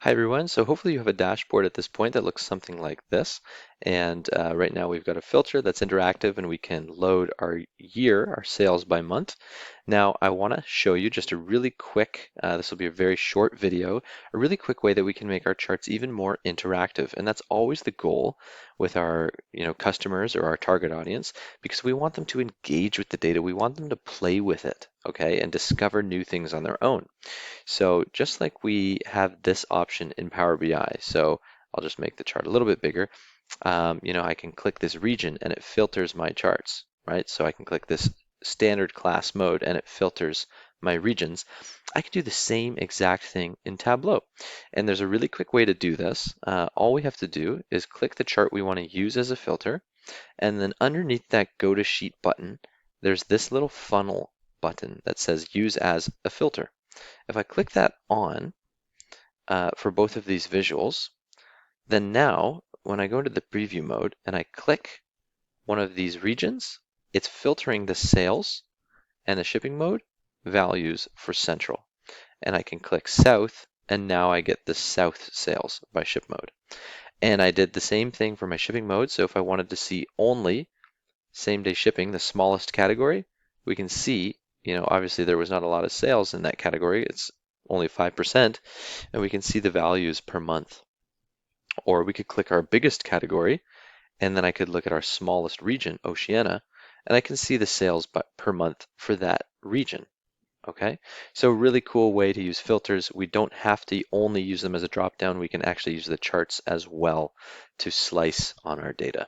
Hi everyone. So hopefully you have a dashboard at this point that looks something like this. And right now we've got a filter that's interactive and we can load our year, our sales by month. Now I want to show you just a really quick, this will be a very short video, a really quick way that we can make our charts even more interactive. And that's always the goal with our customers or our target audience, because we want them to engage with the data. We want them to play with it, okay, and discover new things on their own. So just like we have this option in Power BI, so I'll just make the chart a little bit bigger. I can click this region and it filters my charts, right? So I can click this standard class mode and it filters my regions. I can do the same exact thing in Tableau. And there's a really quick way to do this. All we have to do is click the chart we want to use as a filter, and then underneath that Go to Sheet button, there's this little funnel button that says Use as a filter. If I click that on for both of these visuals, then now when I go into the preview mode and I click one of these regions, it's filtering the sales and the shipping mode values for central. And I can click south and now I get the south sales by ship mode. And I did the same thing for my shipping mode. So if I wanted to see only same day shipping, the smallest category, we can see, obviously there was not a lot of sales in that category. It's only 5%, and we can see the values per month. Or we could click our biggest category, and then I could look at our smallest region, Oceania, and I can see the sales per month for that region. Okay, so really cool way to use filters. We don't have to only use them as a drop down. We can actually use the charts as well to slice on our data.